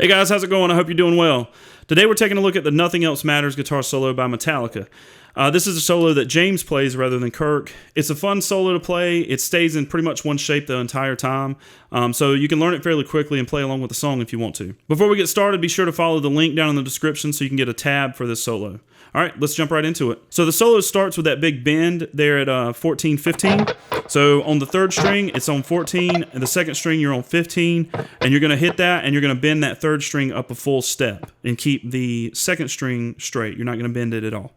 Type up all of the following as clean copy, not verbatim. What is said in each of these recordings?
Hey guys, how's it going? I hope you're doing well. Today we're taking a look at the Nothing Else Matters guitar solo by Metallica. This is a solo that James plays rather than Kirk. It's a fun solo to play. It stays in pretty much one shape the entire time, so you can learn it fairly quickly and play along with the song if you want to. Before we get started, be sure to follow the link down in the description so you can get a tab for this solo. All right, let's jump right into it. So the solo starts with that big bend there at 14-15. So on the third string, it's on 14, and the second string, you're on 15, and you're going to hit that, and you're going to bend that third string up a full step and keep the second string straight. You're not going to bend it at all.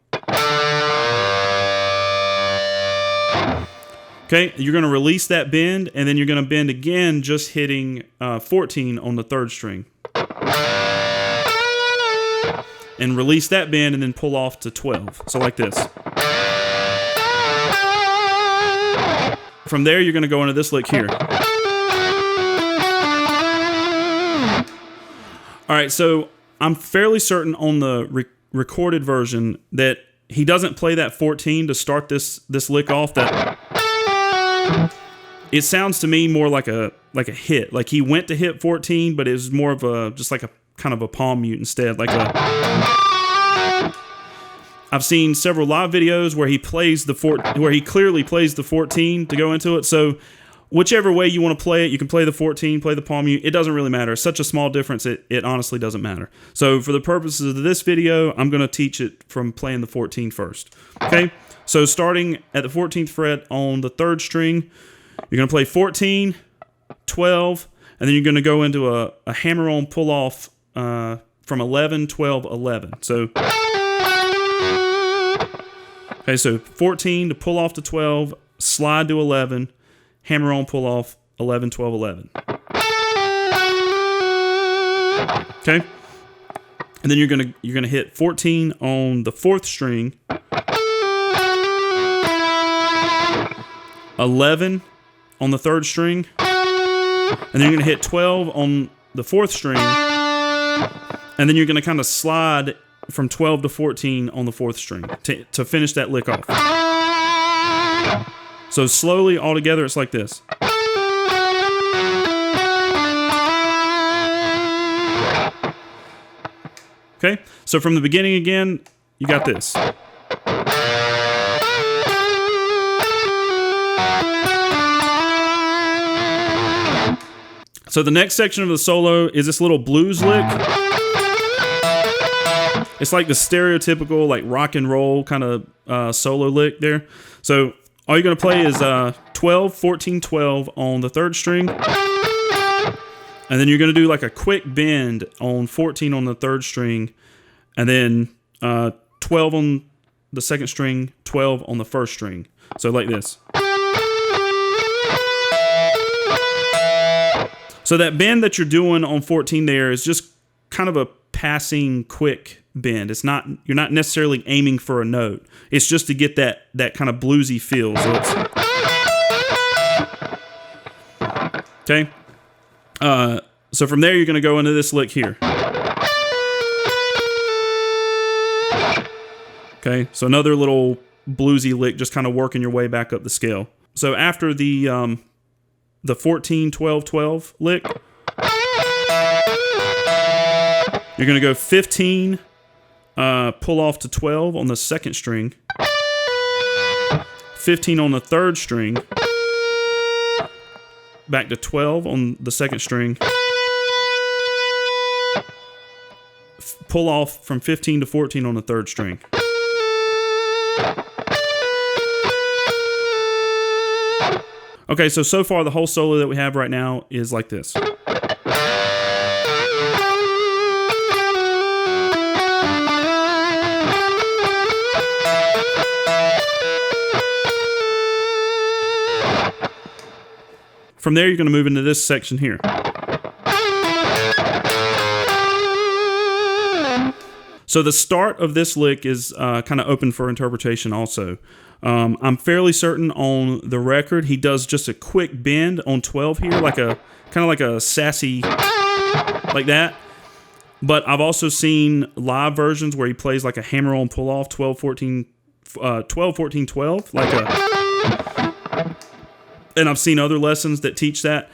Okay, you're going to release that bend, and then you're going to bend again, just hitting 14 on the third string. And release that bend, and then pull off to 12. So like this. From there, you're going to go into this lick here. All right, so I'm fairly certain on the recorded version that he doesn't play that 14 to start this lick off. That it sounds to me more like a hit. Like he went to hit 14, but it was more of a just like a kind of a palm mute instead. Like I've seen several live videos where he plays where he clearly plays the 14 to go into it. So whichever way you want to play it, you can play the 14, play the palm mute. It doesn't really matter. It's such a small difference, it honestly doesn't matter. So for the purposes of this video, I'm going to teach it from playing the 14 first. Okay, so starting at the 14th fret on the third string, you're going to play 14, 12, and then you're going to go into a hammer-on pull-off from 11, 12, 11. So, okay, so 14 to pull off to 12, slide to 11, hammer on, pull off, 11, 12, 11. Okay? And then you're gonna hit 14 on the fourth string, 11 on the third string, and then you're gonna hit 12 on the fourth string, and then you're gonna kind of slide from 12 to 14 on the fourth string to finish that lick off. So slowly, all together, it's like this. Okay, so from the beginning again, you got this. So the next section of the solo is this little blues lick. It's like the stereotypical like rock and roll kind of solo lick there. So all you're going to play is 12, 14, 12 on the third string. And then you're going to do like a quick bend on 14 on the third string. And then 12 on the second string, 12 on the first string. So like this. So that bend that you're doing on 14 there is just kind of a passing quick bend. It's not, you're not necessarily aiming for a note. It's just to get that kind of bluesy feel. So it's okay. So from there you're going to go into this lick here. Okay, so another little bluesy lick, just kind of working your way back up the scale. So after the 14, 12, 12 lick, you're going to go 15, pull off to 12 on the second string, 15 on the third string, back to 12 on the second string, pull off from 15 to 14 on the third string. Okay, so far the whole solo that we have right now is like this. From there, you're going to move into this section here. So the start of this lick is kind of open for interpretation also. I'm fairly certain on the record he does just a quick bend on 12 here, like a kind of like a sassy, like that. But I've also seen live versions where he plays like a hammer-on pull-off, 12, 14, 12, like a... And I've seen other lessons that teach that.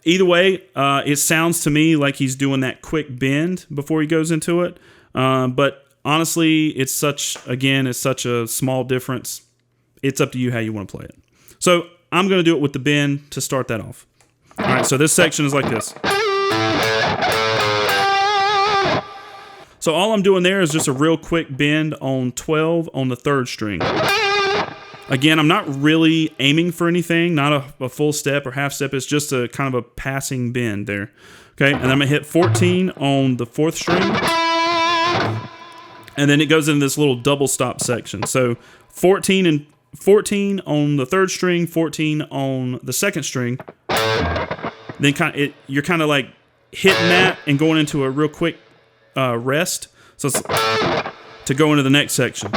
Either way, it sounds to me like he's doing that quick bend before he goes into it. But honestly, it's such a small difference. It's up to you how you want to play it. So I'm going to do it with the bend to start that off. All right, so this section is like this. So all I'm doing there is just a real quick bend on 12 on the 3rd string. Again, I'm not really aiming for anything, not a full step or half step. It's just a kind of a passing bend there. Okay, and I'm going to hit 14 on the 4th string. And then it goes into this little double stop section. So 14 on the 3rd string, 14 on the 2nd string. Then you're kind of like hitting that and going into a real quick rest. So it's to go into the next section.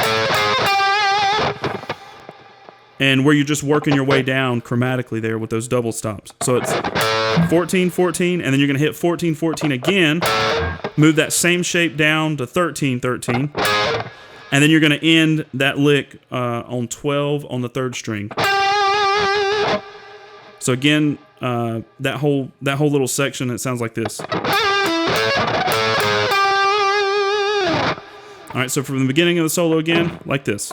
And where you're just working your way down chromatically there with those double stops. So it's 14, 14, and then you're going to hit 14, 14 again, move that same shape down to 13, 13, and then you're going to end that lick on 12 on the 3rd string. So again, that whole little section, it sounds like this. All right, so from the beginning of the solo again, like this.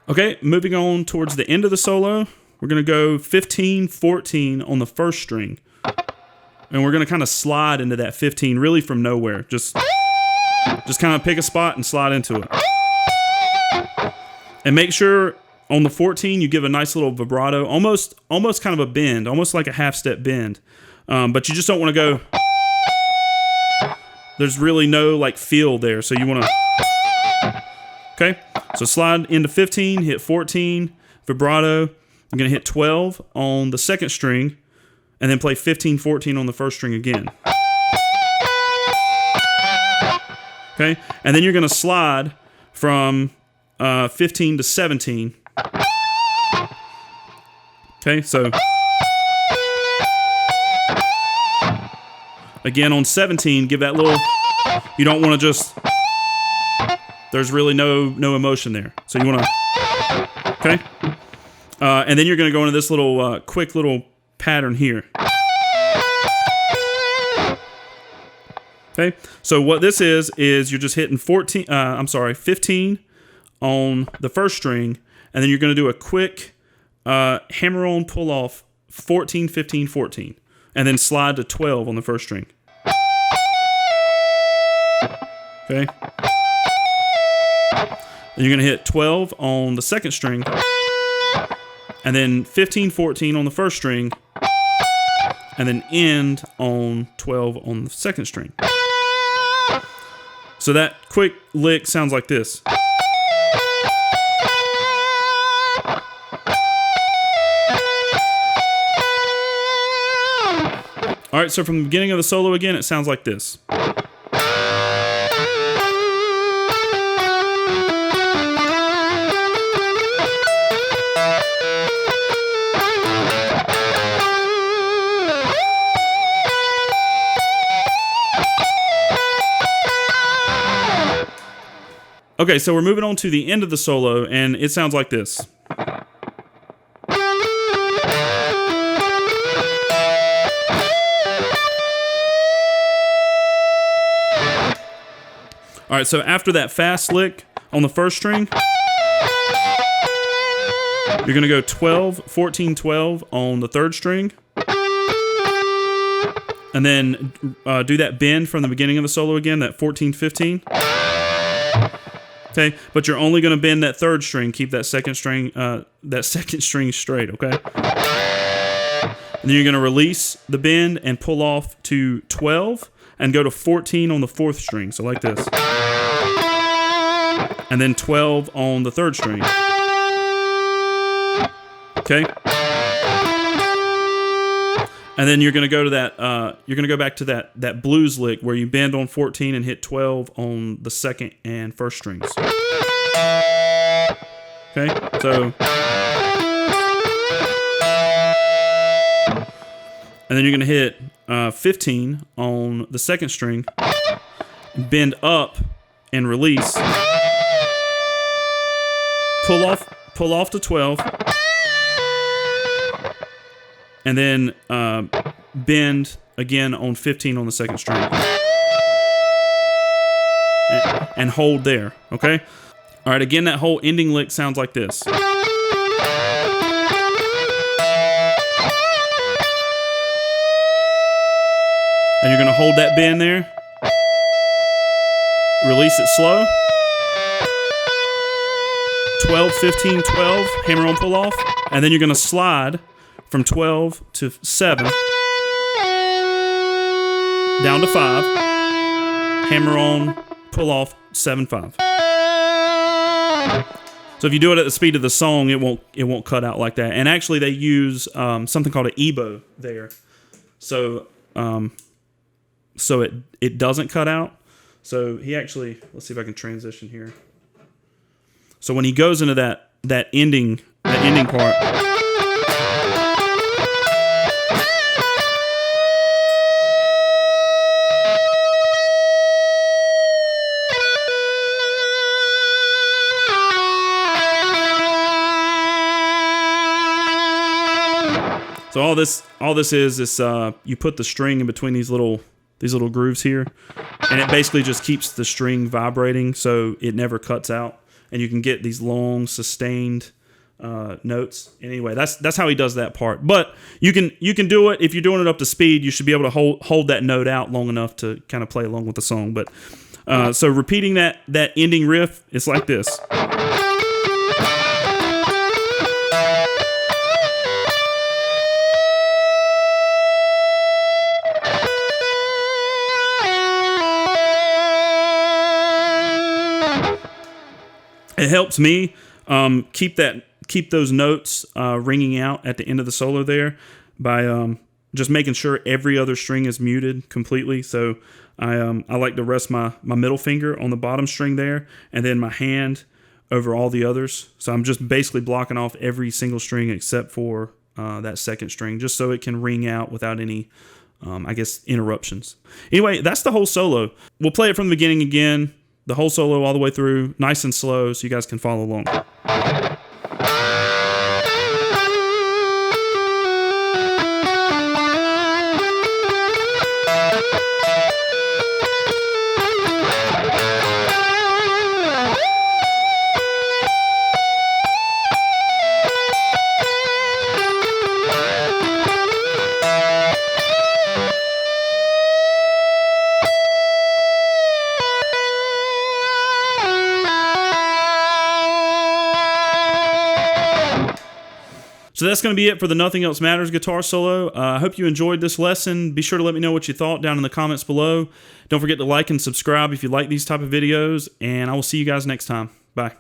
Okay, moving on towards the end of the solo, we're going to go 15, 14 on the 1st string. And we're going to kind of slide into that 15 really from nowhere. Just kind of pick a spot and slide into it. And make sure on the 14 you give a nice little vibrato, almost kind of a bend, almost like a half-step bend. But you just don't want to go... There's really no like feel there, so you want to... Okay, so slide into 15, hit 14, vibrato. I'm going to hit 12 on the 2nd string, and then play 15, 14 on the 1st string again. Okay, and then you're going to slide from 15 to 17. Okay, so again on 17, give that little, you don't want to just... There's really no emotion there. So you want to, okay? And then you're going to go into this little quick little pattern here. Okay? So what this is you're just hitting 15 on the 1st string, and then you're going to do a quick hammer-on pull-off 14, 15, 14, and then slide to 12 on the 1st string. Okay? Then you're going to hit 12 on the 2nd string, and then 15, 14 on the 1st string, and then end on 12 on the 2nd string. So that quick lick sounds like this. All right, so from the beginning of the solo again, it sounds like this. Okay, so we're moving on to the end of the solo, and it sounds like this. All right, so after that fast lick on the 1st string, you're going to go 12, 14, 12 on the 3rd string, and then do that bend from the beginning of the solo again, that 14, 15. Okay, but you're only going to bend that 3rd string. Keep that 2nd string straight. Okay. And then you're going to release the bend and pull off to 12 and go to 14 on the 4th string. So like this. And and then 12 on the third string. Okay. And then you're going to go to that. You're going to go back to that blues lick where you bend on 14 and hit 12 on the second and first strings. Okay, so, and then you're going to hit 15 on the second string, bend up and release, pull off to 12. And then bend again on 15 on the second string. And hold there, okay? All right, again, that whole ending lick sounds like this. And you're gonna hold that bend there. Release it slow. 12, 15, 12, hammer on, pull off. And then you're gonna slide from 12 to 7, down to 5, hammer on, pull off, 7, 5. So if you do it at the speed of the song, it won't cut out like that. And actually, they use something called an Anebo there, so it doesn't cut out. So he actually, let's see if I can transition here. So when he goes into that ending part. So all this is you put the string in between these little grooves here, and it basically just keeps the string vibrating, so it never cuts out, and you can get these long sustained notes. Anyway, that's how he does that part. But you can do it if you're doing it up to speed. You should be able to hold that note out long enough to kind of play along with the song. But so repeating that ending riff, it's like this. It helps me keep those notes ringing out at the end of the solo there by just making sure every other string is muted completely. So I like to rest my middle finger on the bottom string there, and then my hand over all the others. So I'm just basically blocking off every single string except for that second string, just so it can ring out without any interruptions. Anyway, that's the whole solo. We'll play it from the beginning again. The whole solo all the way through, nice and slow, so you guys can follow along. So that's going to be it for the Nothing Else Matters guitar solo. I hope you enjoyed this lesson. Be sure to let me know what you thought down in the comments below. Don't forget to like and subscribe if you like these type of videos, and I will see you guys next time. Bye.